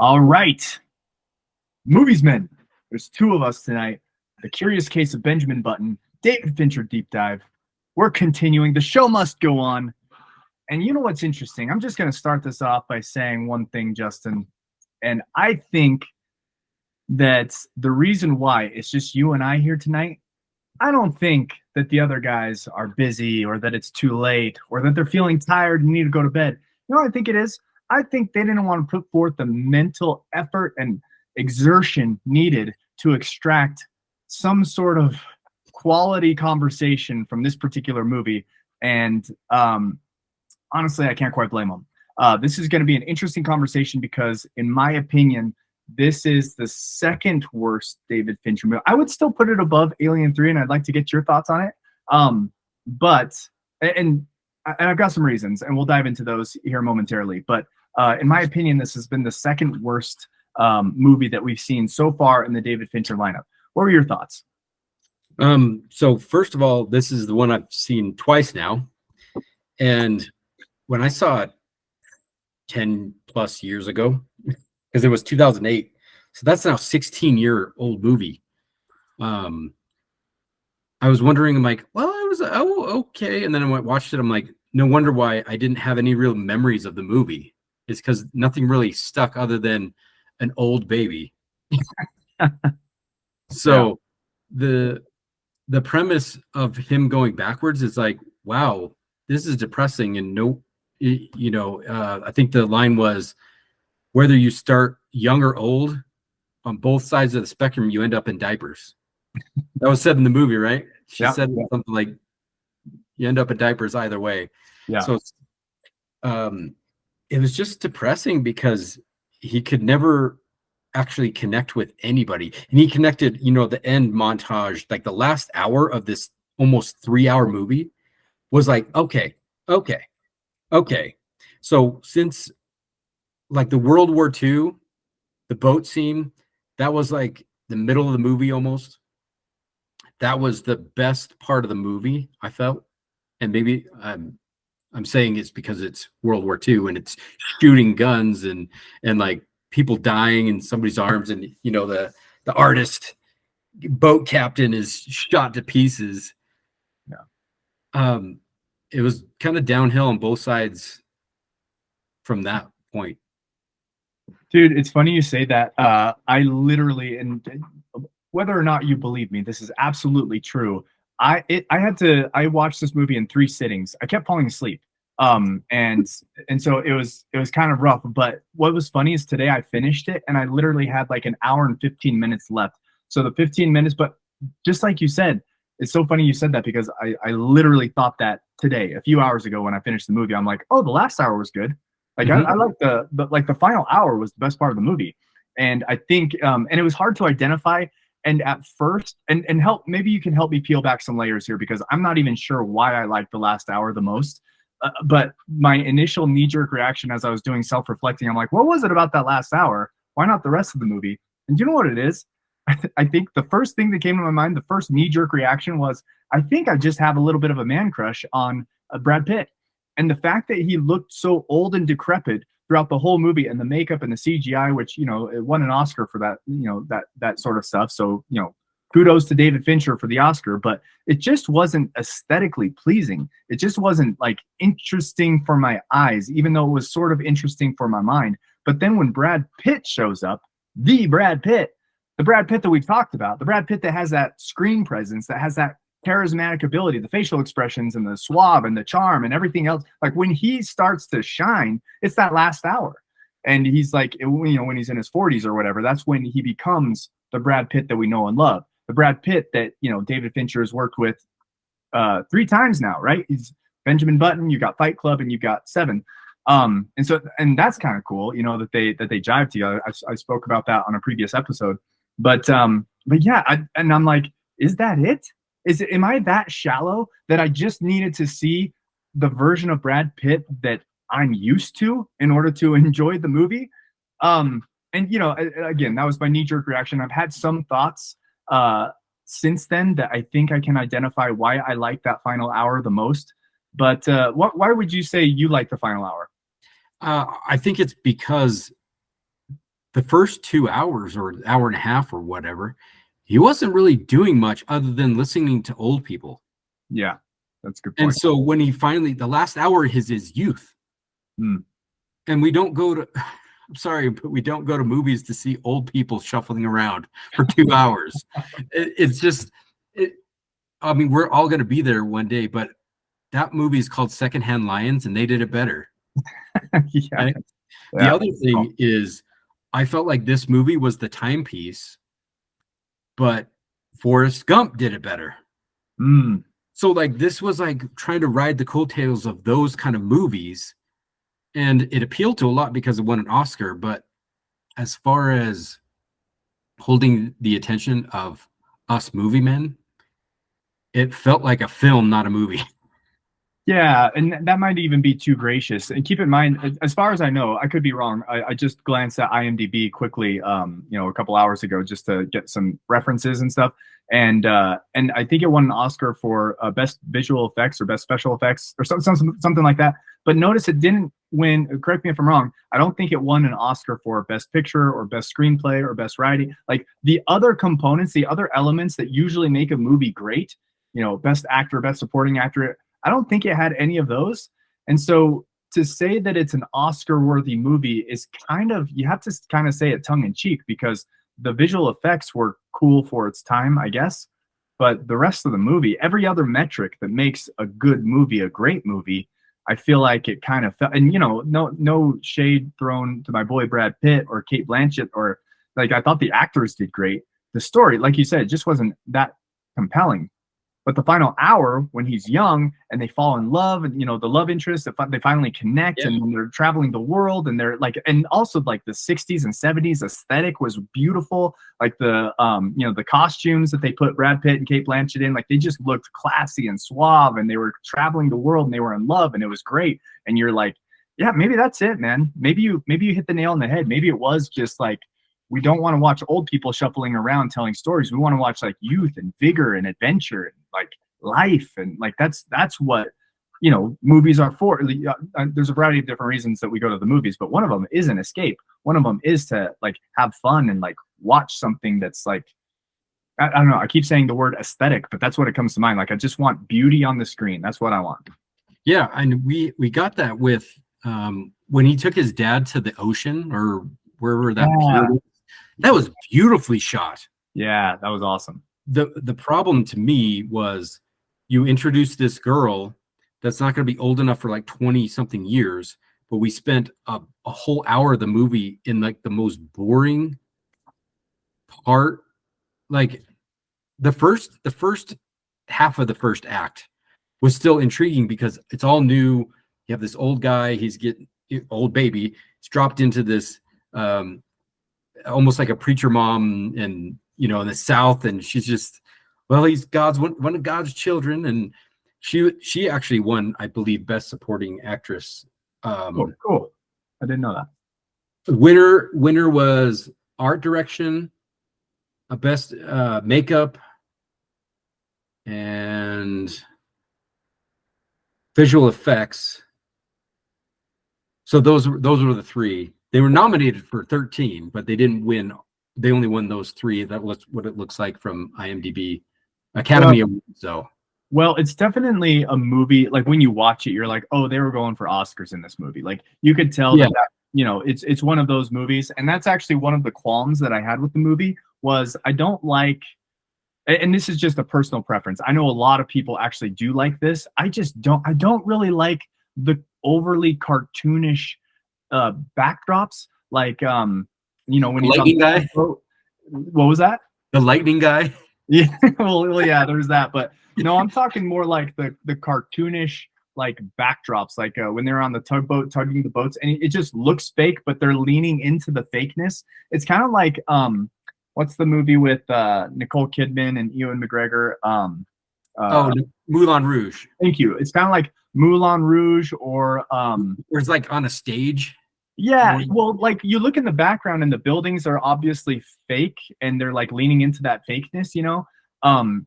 All right, movies men. There's two of us tonight. The Curious Case of Benjamin Button, David Fincher deep dive. We're continuing. The show must go on. And you know what's interesting? I'm just going to start this off by saying one thing, Justin. And I think that the reason why it's just you and I here tonight, I don't think that the other guys are busy or that it's too late or that they're feeling tired and need to go to bed. You know what I think it is? I think they didn't want to put forth the mental effort and exertion needed to extract some sort of quality conversation from this particular movie. And honestly, I can't quite blame them. This is going to be an interesting conversation because, in my opinion, this is the second worst David Fincher movie. I would still put it above Alien 3, and I'd like to get your thoughts on it. And I've got some reasons, and we'll dive into those here momentarily. But in my opinion, this has been the second worst movie that we've seen so far in the David Fincher lineup. What were your thoughts? So first of all, this is the one I've seen twice now. And when I saw it 10 plus years ago, because it was 2008, so that's now 16-year-old movie. I was wondering, I'm like, well, I was okay, and then I watched it. I'm like, no wonder why I didn't have any real memories of the movie. It's because nothing really stuck other than an old baby. So the premise of him going backwards is like, wow, this is depressing. And I think the line was, whether you start young or old, on both sides of the spectrum, you end up in diapers. That was said in the movie, right? She said something like, you end up in diapers either way. Yeah. So it was just depressing because he could never actually connect with anybody. And he connected, the end montage, like the last hour of this almost 3-hour movie was like, okay. So since like the World War II, the boat scene, that was like the middle of the movie almost. That was the best part of the movie, I felt. And maybe I'm saying it's because it's World War II and it's shooting guns and like people dying in somebody's arms, and the artist boat captain is shot to pieces. Yeah. It was kind of downhill on both sides from that point. Dude, it's funny you say that. I literally, and whether or not you believe me, this is absolutely true. I watched this movie in 3 sittings. I kept falling asleep. And so it was kind of rough. But what was funny is today I finished it and I literally had like an hour and 15 minutes left. So the 15 minutes, but just like you said, it's so funny you said that because I literally thought that today, a few hours ago when I finished the movie. I'm like, oh, the last hour was good. Like I like the final hour was the best part of the movie. And I think and it was hard to identify. And at first, and maybe you can help me peel back some layers here because I'm not even sure why I liked the last hour the most. But my initial knee-jerk reaction as I was doing self-reflecting, I'm like, what was it about that last hour? Why not the rest of the movie? And do you know what it is? I think the first thing that came to my mind, the first knee-jerk reaction was, I think I just have a little bit of a man crush on Brad Pitt. And the fact that he looked so old and decrepit throughout the whole movie, and the makeup and the CGI, which, it won an Oscar for that, that sort of stuff. So, kudos to David Fincher for the Oscar, but it just wasn't aesthetically pleasing. It just wasn't like interesting for my eyes, even though it was sort of interesting for my mind. But then when Brad Pitt shows up, the Brad Pitt that we've talked about, the Brad Pitt that has that screen presence, that has that charismatic ability, the facial expressions and the suave and the charm and everything else. Like when he starts to shine, it's that last hour. And he's like, when he's in his 40s or whatever, that's when he becomes the Brad Pitt that we know and love. The Brad Pitt that, David Fincher has worked with 3 times now, right? He's Benjamin Button, you got Fight Club, and you got Seven. And that's kind of cool, that they jive together. I spoke about that on a previous episode. But yeah, I'm like, is that it? Am I that shallow that I just needed to see the version of Brad Pitt that I'm used to in order to enjoy the movie? And again, that was my knee-jerk reaction. I've had some thoughts since then that I think I can identify why I like that final hour the most. But why would you say you like the final hour? I think it's because the first 2 hours or hour and a half or whatever, he wasn't really doing much other than listening to old people. Yeah, that's a good And point. so when he finally, the last hour is his youth. Mm. And we don't go to, I'm sorry, but we don't go to movies to see old people shuffling around for 2 hours. It's just, it, I mean, we're all going to be there one day, but that movie is called Secondhand Lions, and they did it better. Yeah, Right? The yeah. other thing is, I felt like this movie was the timepiece, but Forrest Gump did it better. Mm. So, like, this was like trying to ride the coattails of those kind of movies, and it appealed to a lot because it won an Oscar. But as far as holding the attention of us movie men, it felt like a film, not a movie. Yeah, and that might even be too gracious. And keep in mind, as far as I know, I could be wrong. I just glanced at IMDb quickly, a couple hours ago, just to get some references and stuff. And I think it won an Oscar for best visual effects or best special effects or something like that. But notice it didn't win. Correct me if I'm wrong. I don't think it won an Oscar for best picture or best screenplay or best writing. Like the other components, the other elements that usually make a movie great, best actor, best supporting actor. I don't think it had any of those. And so to say that it's an Oscar worthy movie is you have to kind of say it tongue in cheek because the visual effects were cool for its time, I guess. But the rest of the movie, every other metric that makes a good movie a great movie, I feel like it kind of felt, and no shade thrown to my boy Brad Pitt or Kate Blanchett, or like I thought the actors did great. The story, like you said, just wasn't that compelling. But the final hour, when he's young and they fall in love, and the love interest, they finally connect, Yeah. and when they're traveling the world, and they're like, and also like the '60s and '70s aesthetic was beautiful. Like the costumes that they put Brad Pitt and Kate Blanchett in, like they just looked classy and suave, and they were traveling the world and they were in love, and it was great. And you're like, yeah, maybe that's it, man. Maybe you hit the nail on the head. Maybe it was just like, we don't want to watch old people shuffling around telling stories. We want to watch like youth and vigor and adventure and like life, and like that's what movies are for. There's a variety of different reasons that we go to the movies, but one of them is an escape. One of them is to like have fun and like watch something that's like, I don't know. I keep saying the word aesthetic, but that's what it comes to mind. Like I just want beauty on the screen. That's what I want. Yeah, and we got that with when he took his dad to the ocean or wherever that pier was. That was beautifully shot. Yeah, that was awesome. The problem to me was you introduced this girl that's not going to be old enough for like 20 something years, but we spent a whole hour of the movie in like the most boring part. Like the first half of the first act was still intriguing because it's all new. You have this old guy, he's getting old baby, it's dropped into this almost like a preacher mom in the South, and she's just, well, he's one of God's children, and she actually won, I believe, best supporting actress. Cool. I didn't know that. Winner was art direction, best makeup, and visual effects. So those were the three. They were nominated for 13, but they didn't win. They only won those three. That was what it looks like from IMDb. Academy Awards, so. Well, it's definitely a movie. Like when you watch it, you're like, oh, they were going for Oscars in this movie. Like you could tell that it's one of those movies. And that's actually one of the qualms that I had with the movie was I don't like, and this is just a personal preference. I know a lot of people actually do like this. I don't really like the overly cartoonish backdrops. Like, when he's lightning guy. What was that? The lightning guy. Yeah, well, yeah, there's that. But I'm talking more like the cartoonish like backdrops, like when they're on the tugboat tugging the boats, and it just looks fake, but they're leaning into the fakeness. It's kind of like what's the movie with Nicole Kidman and Ewan McGregor? Moulin Rouge. Thank you. It's kind of like Moulin Rouge, or it's like on a stage. Yeah, well, like you look in the background and the buildings are obviously fake, and they're like leaning into that fakeness,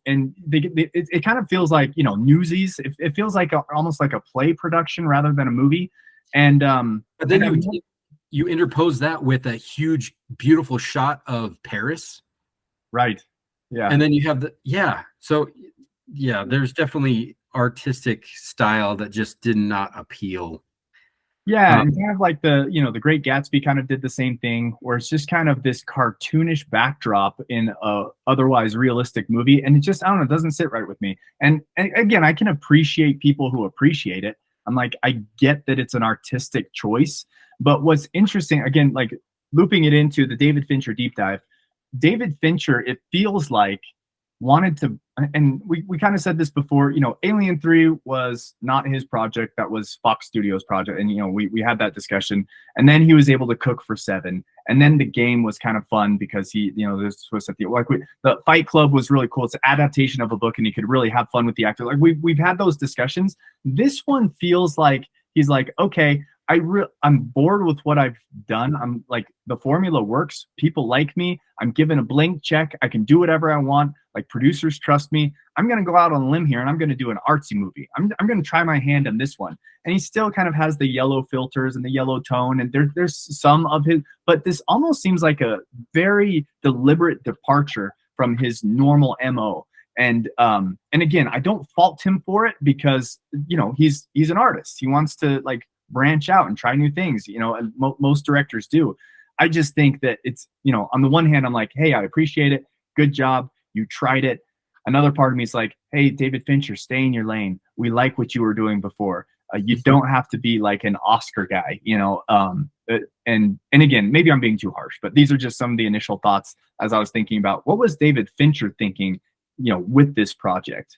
and it kind of feels like Newsies. It feels like almost like a play production rather than a movie, and but then you interpose that with a huge, beautiful shot of Paris, Right. Yeah. and then you have the yeah. So yeah, there's definitely artistic style that just did not appeal. Yeah, Um, and kind of like the Great Gatsby kind of did the same thing, where it's just kind of this cartoonish backdrop in a otherwise realistic movie, and it just I don't know, it doesn't sit right with me. And again, I can appreciate people who appreciate it. I'm like, I get that it's an artistic choice, but what's interesting, again, like looping it into the David Fincher deep dive, David Fincher, it feels like wanted to, and we kind of said this before, Alien 3 was not his project, that was Fox Studios project. And we had that discussion. And then he was able to cook for 7. And then the game was kind of fun because this was at the Fight Club was really cool. It's an adaptation of a book and he could really have fun with the actor. Like we've had those discussions. This one feels like he's like, okay, I'm bored with what I've done. I'm like, the formula works. People like me. I'm given a blank check. I can do whatever I want. Like, producers trust me. I'm going to go out on a limb here and I'm going to do an artsy movie. I'm going to try my hand on this one. And he still kind of has the yellow filters and the yellow tone. And there's some of his, but this almost seems like a very deliberate departure from his normal MO. And again, I don't fault him for it because, he's an artist. He wants to like branch out and try new things, most directors do. I just think that it's, on the one hand, I'm like, hey, I appreciate it. Good job. You tried it. Another part of me is like, hey, David Fincher, stay in your lane. We like what you were doing before. You don't have to be like an Oscar guy, and again, maybe I'm being too harsh, but these are just some of the initial thoughts as I was thinking about what was David Fincher thinking, with this project.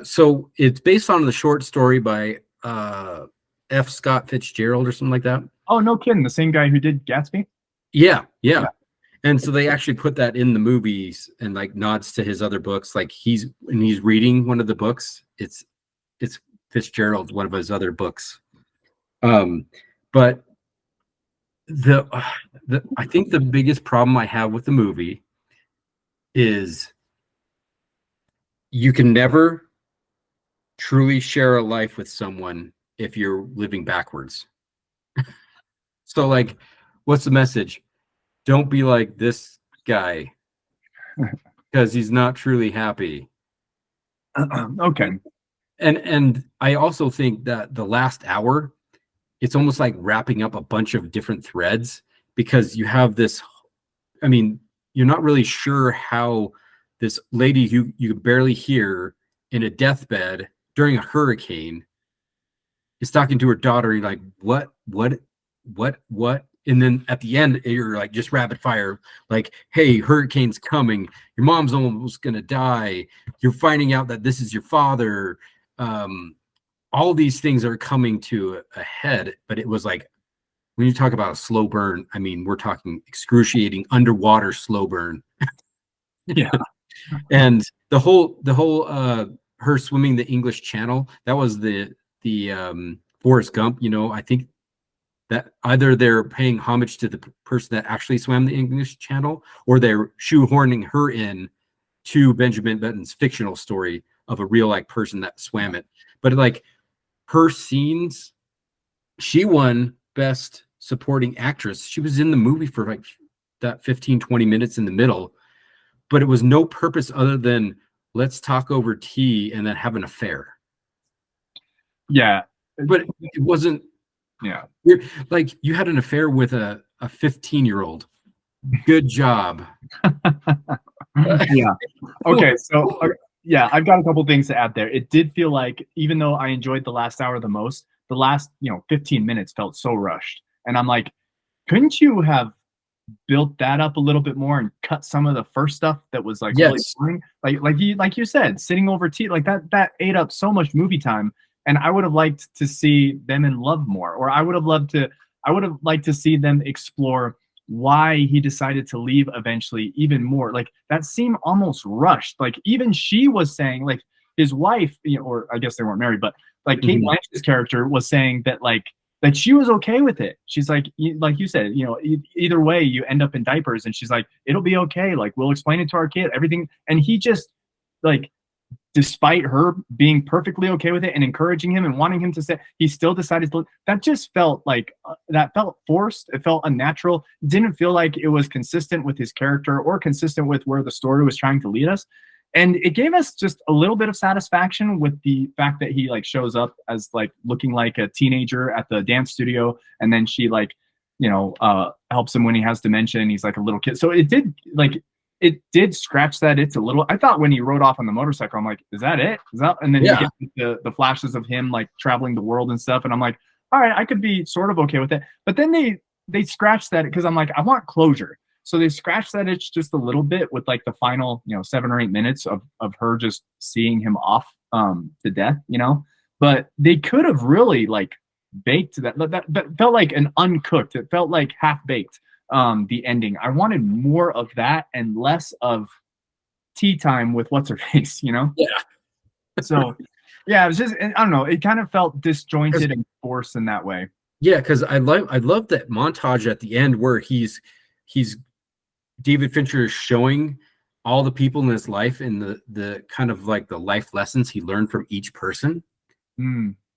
So it's based on the short story by F. Scott Fitzgerald or something like that. Oh, no kidding. The same guy who did Gatsby? Yeah. And so they actually put that in the movies and like nods to his other books. Like when he's reading one of the books, it's Fitzgerald's one of his other books. But I think the biggest problem I have with the movie is you can never truly share a life with someone if you're living backwards. So like, what's the message? Don't be like this guy because he's not truly happy. Okay. And I also think that the last hour, it's almost like wrapping up a bunch of different threads because you have this, I mean, you're not really sure how this lady who you barely hear in a deathbed during a hurricane is talking to her daughter. You're like, what? And then at the end, you're like just rapid fire, like, hey, hurricane's coming. Your mom's almost going to die. You're finding out that this is your father. All these things are coming to a head, but it was like, when you talk about a slow burn, I mean, we're talking excruciating underwater slow burn. Yeah. And the whole her swimming the English Channel, that was the Forrest Gump, I think that either they're paying homage to the person that actually swam the English Channel or they're shoehorning her in to Benjamin Button's fictional story of a real like person that swam it. But like her scenes, she won Best Supporting Actress. She was in the movie for like that 15-20 minutes in the middle, but it was no purpose other than let's talk over tea and then have an affair. Yeah. But it wasn't. Yeah. Like you had an affair with a 15-year-old. Good job. Yeah. Okay. So, yeah, I've got a couple things to add there. It did feel like, even though I enjoyed the last hour the most, the last, 15 minutes felt so rushed. And I'm like, couldn't you have built that up a little bit more and cut some of the first stuff that was like really boring? Like you said, sitting over tea, like that ate up so much movie time. And I would have liked to see them in love more, or I would have liked to see them explore why he decided to leave eventually even more. Like that seemed almost rushed. Like even she was saying, like his wife, or I guess they weren't married, but like Kate Blanchett's character was saying that like that she was okay with it. She's like you said, either way you end up in diapers, and she's like, it'll be okay. Like we'll explain it to our kid, everything. And he just like despite her being perfectly okay with it and encouraging him and wanting him to say, he still decided to. That just felt like that felt forced. It felt unnatural. Didn't feel like it was consistent with his character or consistent with where the story was trying to lead us. And it gave us just a little bit of satisfaction with the fact that he like shows up as like looking like a teenager at the dance studio, and then she like, helps him when he has dementia and he's like a little kid. So it did scratch that itch a little. I thought when he rode off on the motorcycle, I'm like, is that it? Is that? And then you get the flashes of him like traveling the world and stuff, and I'm like, all right, I could be sort of okay with it. But then they scratched that because I'm like, I want closure. So they scratched that itch just a little bit with like the final, 7 or 8 minutes of her just seeing him off to death, But they could have really like baked that felt like an uncooked. It felt like half baked. The ending. I wanted more of that and less of tea time with what's her face, Yeah. So yeah, it was just, I don't know. It kind of felt disjointed and forced in that way. Yeah, because I love that montage at the end where he's David Fincher is showing all the people in his life and the kind of like the life lessons he learned from each person.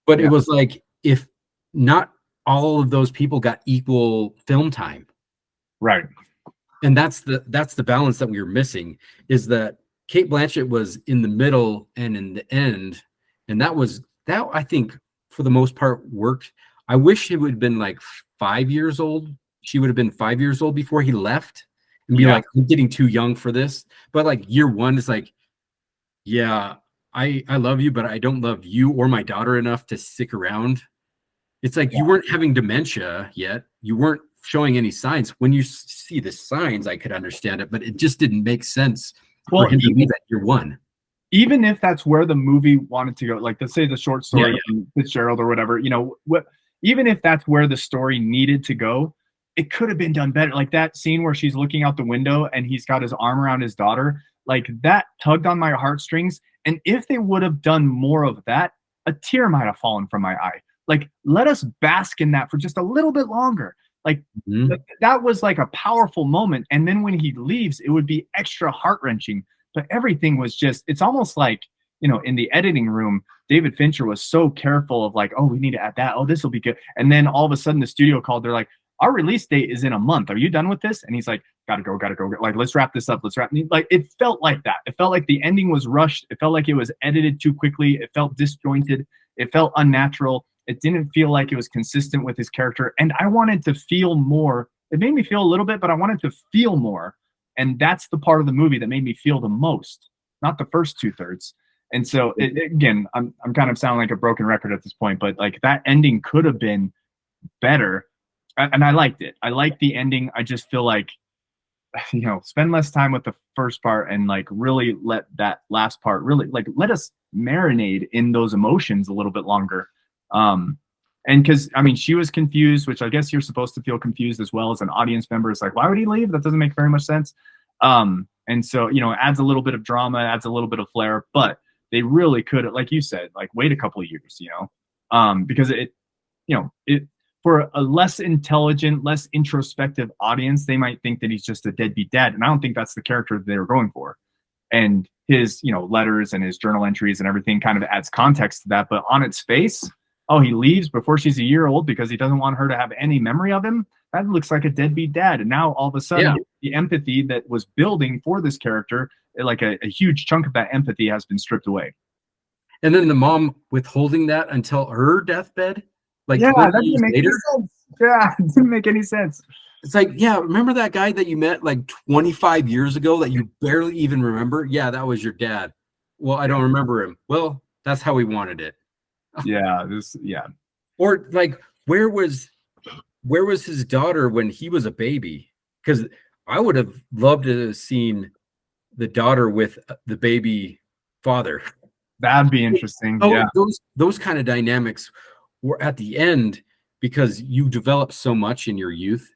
But it was like, if not all of those people got equal film time. Right. And that's the balance that we were missing, is that Kate Blanchett was in the middle and in the end. And that I think for the most part worked. I wish it would have been like 5 years old. She would have been 5 years old before he left and be like, I'm getting too young for this. But like year one is like, yeah, I love you, but I don't love you or my daughter enough to stick around. It's like you weren't having dementia yet. You weren't showing any signs. When you see the signs, I could understand it, but it just didn't make sense for him to leave at year one. Even if that's where the movie wanted to go, like let's say the short story from Fitzgerald or whatever, even if that's where the story needed to go, it could have been done better. Like that scene where she's looking out the window and he's got his arm around his daughter, like that tugged on my heartstrings. And if they would have done more of that, a tear might have fallen from my eye. Like, let us bask in that for just a little bit longer. Like that was like a powerful moment. And then when he leaves, it would be extra heart-wrenching. But everything was just, it's almost like, in the editing room, David Fincher was so careful of like, oh, we need to add that. Oh, this will be good. And then all of a sudden the studio called. They're like, our release date is in a month. Are you done with this? And he's like, gotta go. Like, let's wrap this up. Like, it felt like that. It felt like the ending was rushed. It felt like it was edited too quickly. It felt disjointed. It felt unnatural. It didn't feel like it was consistent with his character. And I wanted to feel more. It made me feel a little bit, but I wanted to feel more. And that's the part of the movie that made me feel the most, not the first 2/3. And so again, I'm kind of sounding like a broken record at this point, but like that ending could have been better. And I liked it. I liked the ending. I just feel like, spend less time with the first part and like really let that last part really like let us marinate in those emotions a little bit longer. And because she was confused, which I guess you're supposed to feel confused as well as an audience member. It's like, why would he leave? That doesn't make very much sense. And so, it adds a little bit of drama, adds a little bit of flair, but they really could, like you said, like wait a couple of years, because it for a less intelligent, less introspective audience, they might think that he's just a deadbeat dad. And I don't think that's the character they were going for. And his, letters and his journal entries and everything kind of adds context to that. But on its face, oh, he leaves before she's a year old because he doesn't want her to have any memory of him. That looks like a deadbeat dad. And now all of a sudden, the empathy that was building for this character, like a huge chunk of that empathy has been stripped away. And then the mom withholding that until her deathbed, like that didn't make any sense. Yeah, it didn't make any sense. It's like, yeah, remember that guy that you met like 25 years ago that you barely even remember? Yeah, that was your dad. Well, I don't remember him. Well, that's how he wanted it. Or like, where was his daughter when he was a baby? Because I would have loved to have seen the daughter with the baby father. That'd be interesting. Those kind of dynamics were at the end, because you develop so much in your youth.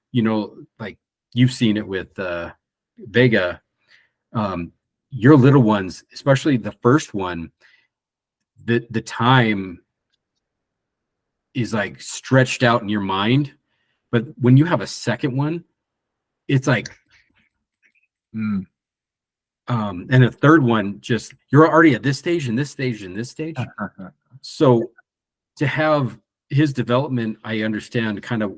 Like you've seen it with Vega. Your little ones, especially the first one, the time is like stretched out in your mind. But when you have a second one, it's like And the third one, just you're already at this stage and this stage and this stage. So to have his development, I understand kind of,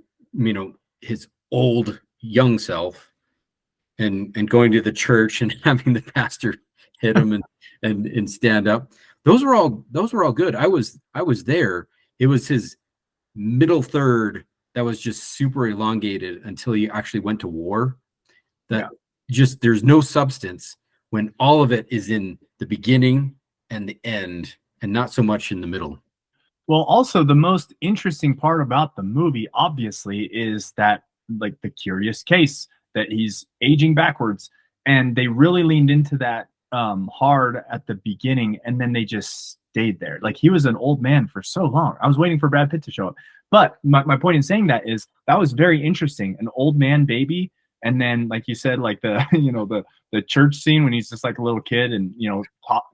his old young self and going to the church and having the pastor hit him and stand up. Those were all good. I was there. It was his middle third that was just super elongated until he actually went to war. That just there's no substance when all of it is in the beginning and the end and not so much in the middle. Well, also the most interesting part about the movie, obviously, is that like the curious case that he's aging backwards, and they really leaned into that hard at the beginning, and then they just stayed there. Like he was an old man for so long. I was waiting for Brad Pitt to show up, but my point in saying that is that was very interesting. An old man baby, and then like you said, like the the church scene when he's just like a little kid, and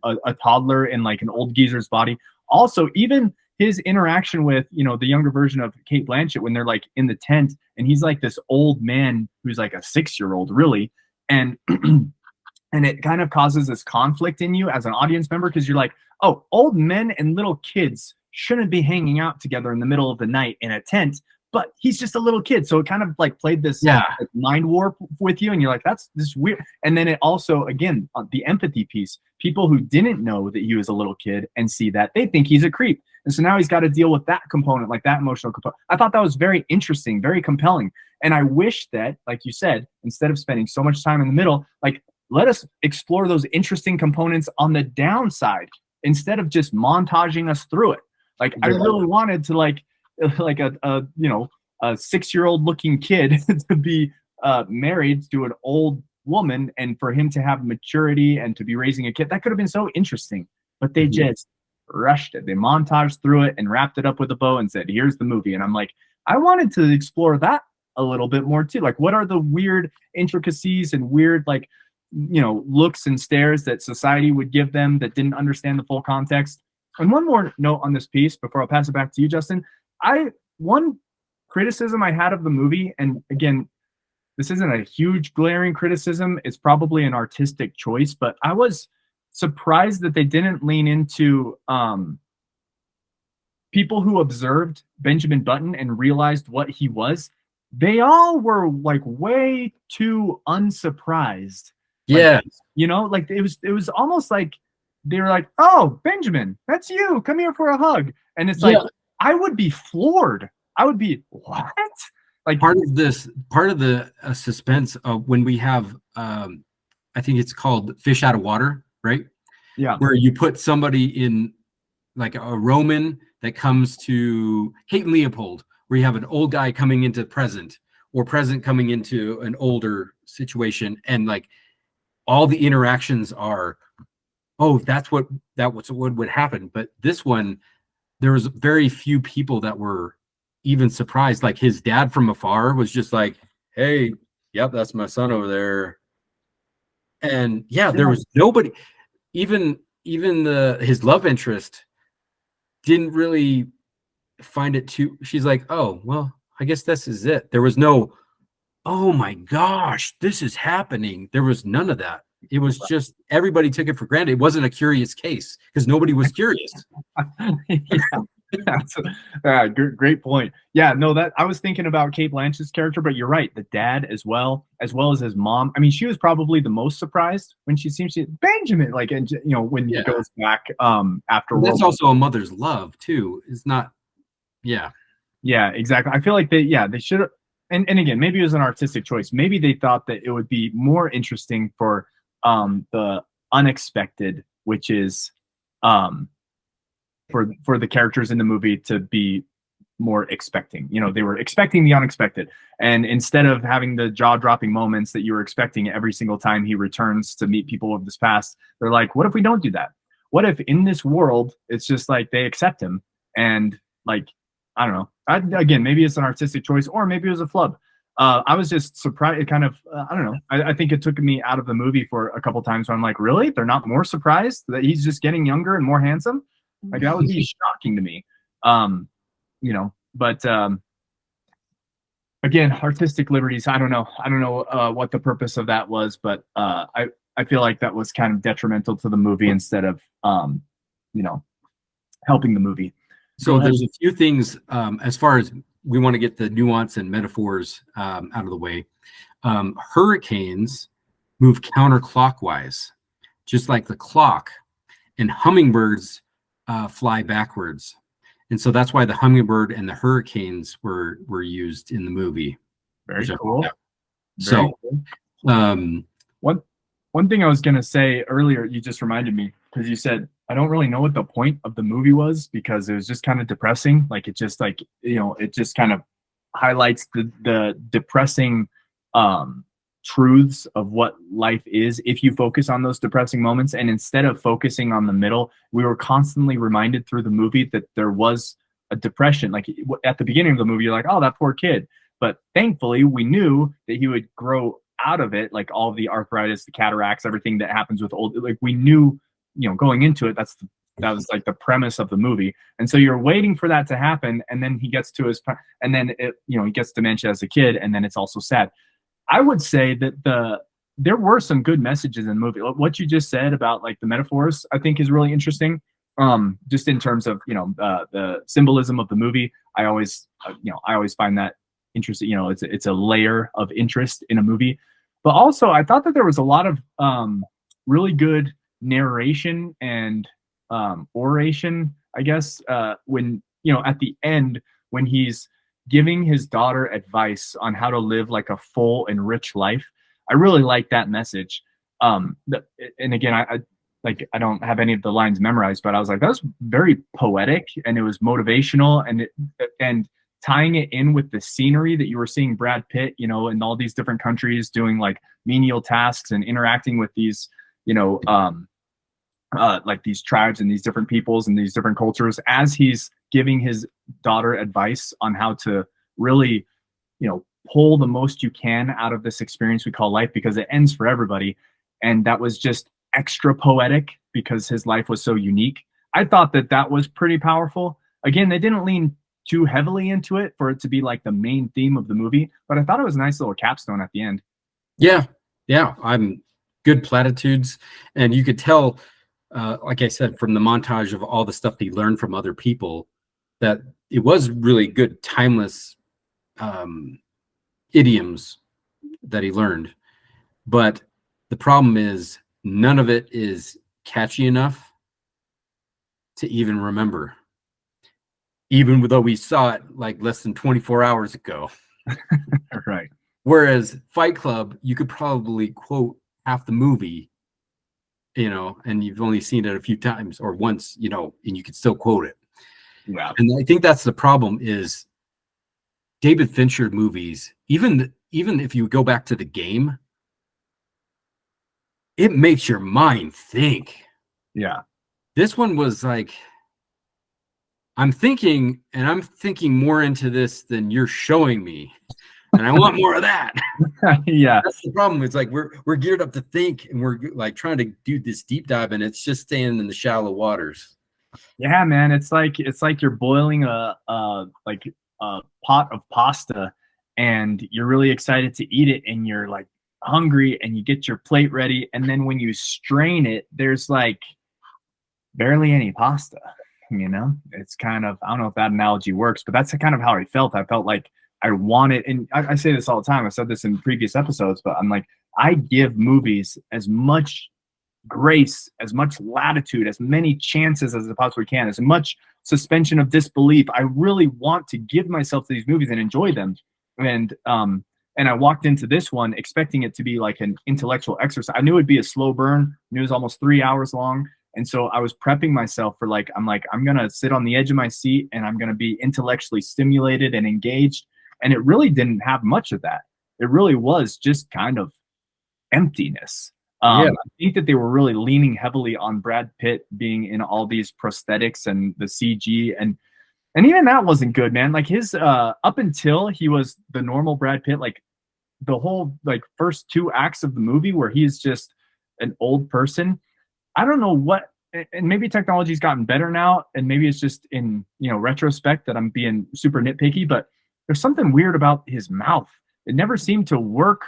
a toddler in like an old geezer's body. Also, even his interaction with the younger version of Kate Blanchett when they're like in the tent and he's like this old man who's like a 6-year-old really, and and it kind of causes this conflict in you as an audience member because you're like, oh, old men and little kids shouldn't be hanging out together in the middle of the night in a tent, but he's just a little kid, so it kind of like played this like, mind warp with you, and you're like, that's this weird. And then it also, again, the empathy piece, people who didn't know that he was a little kid and see that, they think he's a creep, and so now he's got to deal with that component, like that emotional component. I thought that was very interesting, very compelling, and I wish that, like you said, instead of spending so much time in the middle, like let us explore those interesting components on the downside instead of just montaging us through it. Like I really wanted to like a 6-year-old looking kid to be married to an old woman, and for him to have maturity and to be raising a kid. That could have been so interesting, but they just rushed it. They montaged through it and wrapped it up with a bow and said, here's the movie. And I'm like, I wanted to explore that a little bit more too. Like, what are the weird intricacies and weird like looks and stares that society would give them that didn't understand the full context. And one more note on this piece before I'll pass it back to you, Justin. One criticism I had of the movie, and again, this isn't a huge glaring criticism, it's probably an artistic choice, but I was surprised that they didn't lean into people who observed Benjamin Button and realized what he was. They all were like way too unsurprised. Yeah. Like it was almost like they were like, oh, Benjamin, that's you. Come here for a hug. And it's like, I would be floored. I would be, what? Like part of the suspense of when we have, I think it's called Fish Out of Water, right? Yeah. Where you put somebody in like a Roman that comes to Kate and Leopold, where you have an old guy coming into present or present coming into an older situation. And like, all the interactions are, oh, that's what would happen. But this one, there was very few people that were even surprised. Like his dad from afar was just like, hey, yep, that's my son over there. And there was nobody, even his love interest didn't really find it too. She's like, oh, well, I guess this is it. There was no, oh my gosh, this is happening. There was none of that. It was just everybody took it for granted. It wasn't a curious case because nobody was curious. Great point. Yeah, no, that I was thinking about Kate Blanchett's character, but you're right. The dad as well as his mom. I mean, she was probably the most surprised when she seems to Benjamin, like, and when he goes back after. That's also a mother's love too. It's not. Yeah, exactly. I feel like they should have. And again, maybe it was an artistic choice. Maybe they thought that it would be more interesting for the unexpected, which is for the characters in the movie to be more expecting. They were expecting the unexpected, and instead of having the jaw-dropping moments that you were expecting every single time he returns to meet people of his past, they're like, what if we don't do that? What if in this world it's just like they accept him and like, I don't know. Again, maybe it's an artistic choice, or maybe it was a flub. I was just surprised. It kind of, I don't know. I think it took me out of the movie for a couple times where I'm like, really? They're not more surprised that he's just getting younger and more handsome? Like that would be shocking to me. But again, artistic liberties. I don't know what the purpose of that was, but I feel like that was kind of detrimental to the movie instead of you know, helping the movie. Go So ahead. there's a few things as far as we want to get the nuance and metaphors out of the way. Hurricanes move counterclockwise, just like the clock, and hummingbirds fly backwards. And so that's why the hummingbird and the hurricanes were used in the movie. Very cool. Very So cool. um, One thing I was gonna say earlier, you just reminded me because you said I don't really know what the point of the movie was because it was just kind of depressing. Like it just like it just kind of highlights the depressing truths of what life is if you focus on those depressing moments. And instead of focusing on the middle, we were constantly reminded through the movie that there was a depression. Like at the beginning of the movie, you're like, oh, that poor kid. But thankfully, we knew that he would grow out of it, like all of the arthritis, the cataracts, everything that happens with old. Like we knew, going into it, that was like the premise of the movie. And so you're waiting for that to happen, and then he gets to and then he gets dementia as a kid, and then it's also sad. I would say that there were some good messages in the movie. What you just said about like the metaphors, I think is really interesting. Just in terms of the symbolism of the movie, I always find that interesting. It's a layer of interest in a movie. But also, I thought that there was a lot of really good narration and oration, I guess, when at the end when he's giving his daughter advice on how to live like a full and rich life. I really like that message. And again, I don't have any of the lines memorized, but I was like, that was very poetic and it was motivational, and tying it in with the scenery that you were seeing Brad Pitt, in all these different countries doing like menial tasks and interacting with these, like these tribes and these different peoples and these different cultures as he's giving his daughter advice on how to really, pull the most you can out of this experience we call life, because it ends for everybody. And that was just extra poetic because his life was so unique. I thought that was pretty powerful. Again, they didn't lean too heavily into it for it to be like the main theme of the movie, but I thought it was a nice little capstone at the end. Yeah. I'm good platitudes. And you could tell, like I said, from the montage of all the stuff he learned from other people, that it was really good, timeless idioms that he learned. But the problem is none of it is catchy enough to even remember, even though we saw it like less than 24 hours ago. Right. Whereas Fight Club, you could probably quote half the movie, and you've only seen it a few times or once, and you could still quote it. Yeah. And I think that's the problem is David Fincher movies, even if you go back to The Game, it makes your mind think. Yeah. This one was like, I'm thinking more into this than you're showing me. And I want more of that. Yeah. That's the problem. It's like we're geared up to think, and we're like trying to do this deep dive, and it's just staying in the shallow waters. Yeah, man. It's like you're boiling a pot of pasta and you're really excited to eat it and you're like hungry and you get your plate ready, and then when you strain it, there's like barely any pasta. It's kind of, I don't know if that analogy works, but that's kind of how I felt. I felt like I wanted, and I say this all the time. I said this in previous episodes, but I'm like, I give movies as much grace, as much latitude, as many chances as I possibly can, as much suspension of disbelief. I really want to give myself to these movies and enjoy them. And I walked into this one expecting it to be like an intellectual exercise. I knew it'd be a slow burn. I knew it was almost 3 hours long. And so I was prepping myself for I'm going to sit on the edge of my seat and I'm going to be intellectually stimulated and engaged. And it really didn't have much of that. It really was just kind of emptiness. I think that they were really leaning heavily on Brad Pitt being in all these prosthetics and the CG, and even that wasn't good, man. Like his up until he was the normal Brad Pitt, like the whole first 2 acts of the movie where he's just an old person. I don't know what, and maybe technology's gotten better now, and maybe it's just in retrospect that I'm being super nitpicky, but there's something weird about his mouth. It never seemed to work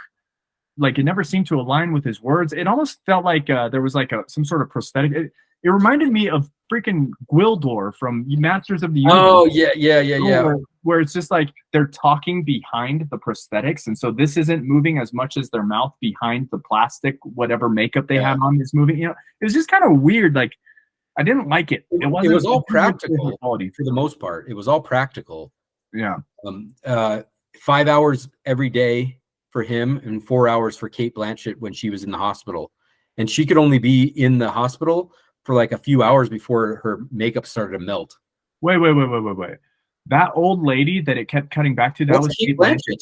like it never seemed to align with his words. It almost felt like there was like some sort of prosthetic. It reminded me of freaking Gwildor from Masters of the Universe. Oh yeah. Where it's just like they're talking behind the prosthetics, and so this isn't moving as much as their mouth behind the plastic, whatever makeup they had on is moving. It was just kind of weird. Like I didn't like it. It was all practical for the most part. It was all practical. Yeah. 5 hours every day for him and 4 hours for Kate Blanchett when she was in the hospital, and she could only be in the hospital for like a few hours before her makeup started to melt. Wait. That old lady that it kept cutting back to, that was Kate Blanchett.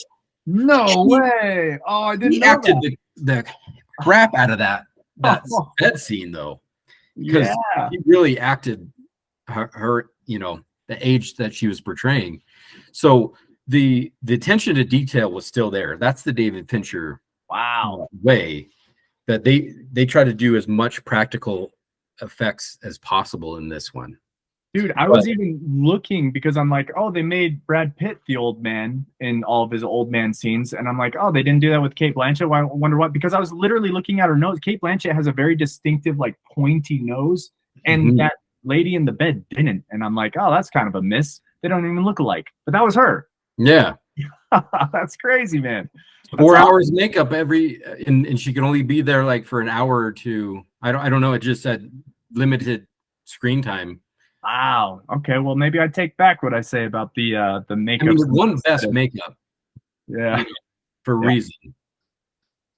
No way. Oh, I didn't know acted that. the crap out of that bed scene though. Because he really acted her, you know, the age that she was portraying. So the attention to detail was still there. That's the David Fincher way, that they try to do as much practical effects as possible in this one. Dude, I was even looking because I'm like, oh, they made Brad Pitt the old man in all of his old man scenes. And I'm like, oh, they didn't do that with Kate Blanchett. I wonder what, because I was literally looking at her nose. Kate Blanchett has a very distinctive, like pointy nose. And that lady in the bed didn't. And I'm like, oh, that's kind of a miss. They don't even look alike. But that was her. Yeah. That's crazy, man. That's 4 hours makeup and she could only be there like for an hour or two. I don't know. It just said limited screen time. Wow. Okay. Well, maybe I take back what I say about the makeup. I mean, one best makeup. Yeah. For a reason.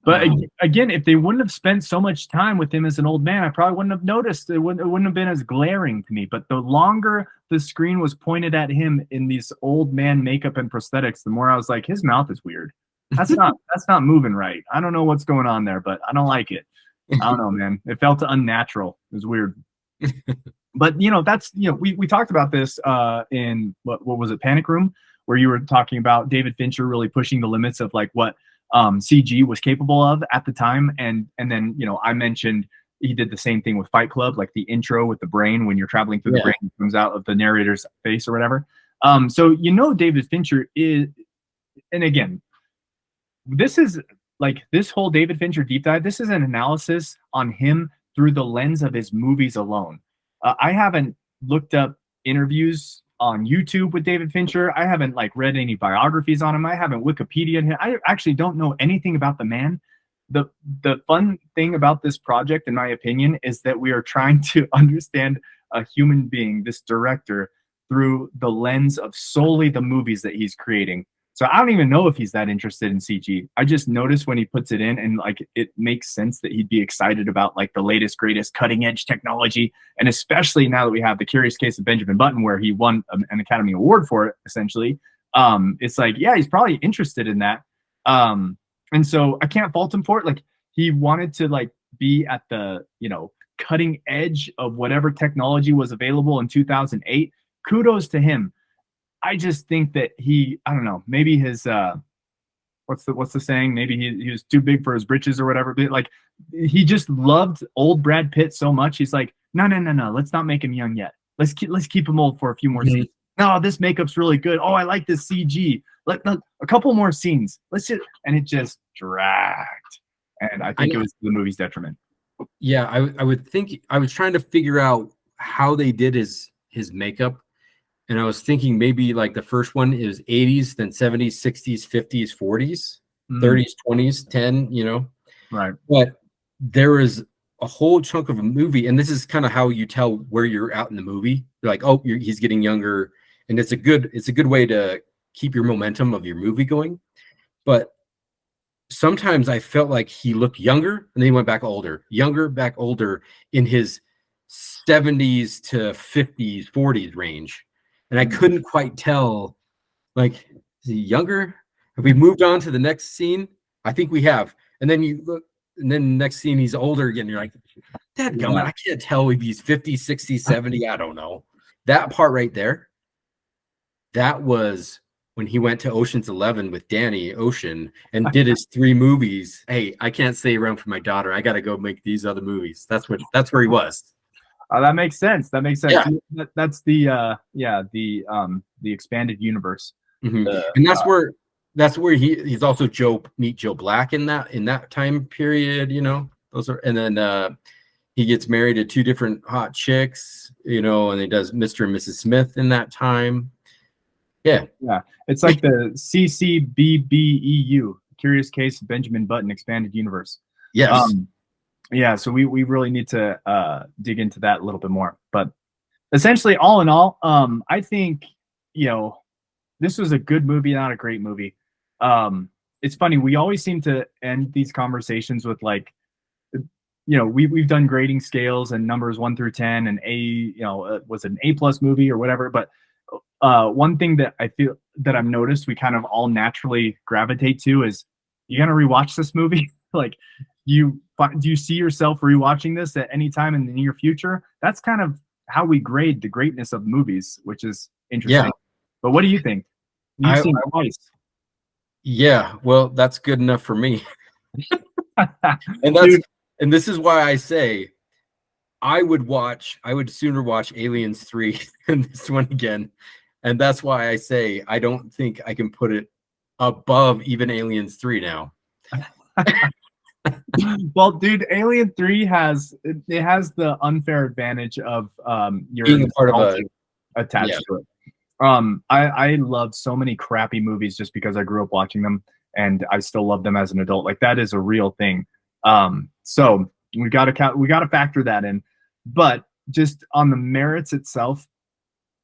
But again, if they wouldn't have spent so much time with him as an old man, I probably wouldn't have noticed. It wouldn't have been as glaring to me. But the longer the screen was pointed at him in these old man makeup and prosthetics, the more I was like, his mouth is weird. That's not moving right. I don't know what's going on there, but I don't like it. I don't know, man. It felt unnatural. It was weird. But you know, that's, you know, we talked about this in what was it, Panic Room, where you were talking about David Fincher really pushing the limits of like what CG was capable of at the time, and then, you know, I mentioned he did the same thing with Fight Club, like the intro with the brain when you're traveling through the brain, it comes out of the narrator's face or whatever. So you know, David Fincher is, and again, this is like this whole David Fincher deep dive. This is an analysis on him through the lens of his movies alone. I haven't looked up interviews on YouTube with David Fincher. I haven't like read any biographies on him. I haven't Wikipedia'd him. I actually don't know anything about the man. The fun thing about this project, in my opinion, is that we are trying to understand a human being, this director, through the lens of solely the movies that he's creating. So I don't even know if he's that interested in CG. I just noticed when he puts it in, and like it makes sense that he'd be excited about like the latest, greatest cutting edge technology. And especially now that we have The Curious Case of Benjamin Button, where he won an Academy Award for it, essentially. It's like, yeah, he's probably interested in that. And so I can't fault him for it. Like he wanted to like be at the, you know, cutting edge of whatever technology was available in 2008. Kudos to him. I just think that I don't know, maybe his what's the saying? Maybe he was too big for his britches or whatever. But like he just loved old Brad Pitt so much. He's like, no, let's not make him young yet. Let's keep him old for a few more scenes. No, this makeup's really good. Oh, I like this CG. Let a couple more scenes. And it just dragged. And I think it was the movie's detriment. Yeah, I would think, I was trying to figure out how they did his makeup. And I was thinking maybe like the first one is 80s, then 70s, 60s, 50s, 40s, 30s, 20s, 10, you know? Right. But there is a whole chunk of a movie, and this is kind of how you tell where you're out in the movie. You're like, oh, he's getting younger. And it's a good way to keep your momentum of your movie going. But sometimes I felt like he looked younger and then he went back older, back older in his 70s to 50s, 40s range. And I couldn't quite tell, like, is he younger? Have we moved on to the next scene? I think we have. And then you look, and then next scene, he's older again. You're like, dadgummit, I can't tell if he's 50, 60, 70. I don't know. That part right there, that was when he went to Ocean's 11 with Danny Ocean and did his 3 movies. Hey, I can't stay around for my daughter. I got to go make these other movies. That's where he was. That makes sense. That makes sense. Yeah. That's the expanded universe. And that's where he's also meet Joe Black in that time period, you know. Those are, and then he gets married to two different hot chicks, you know, and he does Mr. and Mrs. Smith in that time. Yeah. Yeah. It's like the CCBBEU, Curious Case of Benjamin Button Expanded Universe. Yes. Yeah, so we really need to dig into that a little bit more. But essentially, all in all, I think, you know, this was a good movie, not a great movie. It's funny, we always seem to end these conversations with like, you know, we've done grading scales and numbers 1 through 10, and A, you know, was it an A+ movie or whatever. But one thing that I feel that I've noticed we kind of all naturally gravitate to is, you're gonna rewatch this movie. Like, do you see yourself rewatching this at any time in the near future? That's kind of how we grade the greatness of movies, which is interesting. Yeah. But what do you think? You've seen it twice. Yeah, well, that's good enough for me. And this is why I say I would sooner watch Aliens 3 than this one again. And that's why I say I don't think I can put it above even Aliens 3 now. Well, dude, Alien 3 has the unfair advantage of your being a part of attached to it. I love so many crappy movies just because I grew up watching them, and I still love them as an adult. Like, that is a real thing. So we got to factor that in. But just on the merits itself,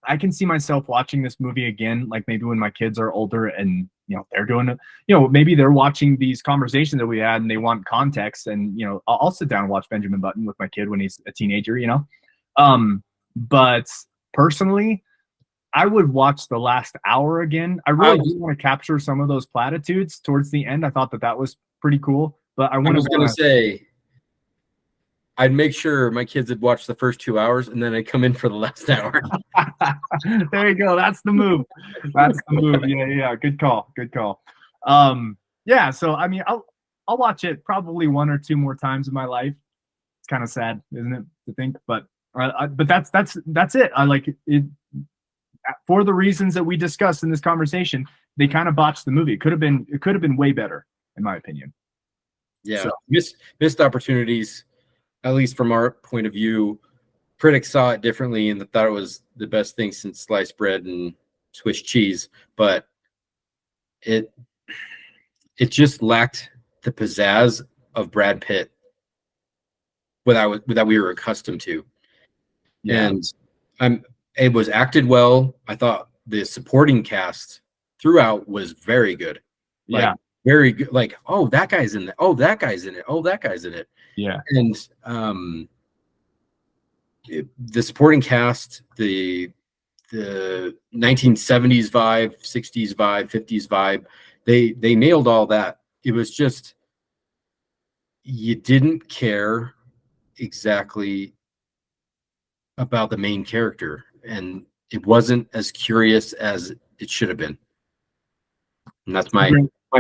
I can see myself watching this movie again, like maybe when my kids are older and, you know, they're doing it, you know, maybe they're watching these conversations that we had and they want context, and, you know, I'll sit down and watch Benjamin Button with my kid when he's a teenager, you know. But personally, I would watch the last hour again. I really do want to capture some of those platitudes towards the end. I thought that was pretty cool. But I was going to say, I'd make sure my kids had watched the first 2 hours, and then I'd come in for the last hour. There you go. That's the move. That's the move. Yeah. Good call. Yeah. So I mean, I'll watch it probably 1 or 2 more times in my life. It's kind of sad, isn't it, to think? But that's it. I like it for the reasons that we discussed in this conversation. They kind of botched the movie. It could have been way better, in my opinion. Yeah. So, missed opportunities. At least from our point of view, critics saw it differently and thought it was the best thing since sliced bread and Swiss cheese, but it just lacked the pizzazz of Brad Pitt that we were accustomed to. Yeah. And it was acted well. I thought the supporting cast throughout was very good. Like, yeah. Very good. Like, oh, that guy's in it. Oh, that guy's in it. Oh, that guy's in it. Yeah. And the supporting cast, the 1970s vibe, 60s vibe, 50s vibe, they nailed all that. It was just, you didn't care exactly about the main character, and it wasn't as curious as it should have been. And that's my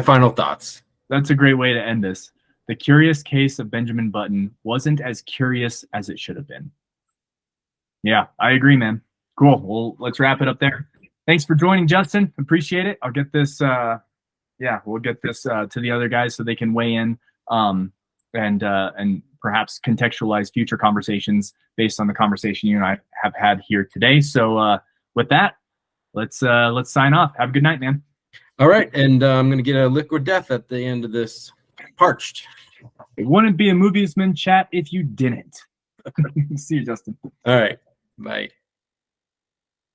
final thoughts. That's a great way to end this. The Curious Case of Benjamin Button wasn't as curious as it should have been. Yeah, I agree, man. Cool. Well, let's wrap it up there. Thanks for joining, Justin. Appreciate it. I'll get this. We'll get this to the other guys so they can weigh in and perhaps contextualize future conversations based on the conversation you and I have had here today. So with that, let's sign off. Have a good night, man. All right, and I'm going to get a liquid death at the end of this. Parched. It wouldn't be a Moviesman chat if you didn't. See you, Justin. All right. Bye.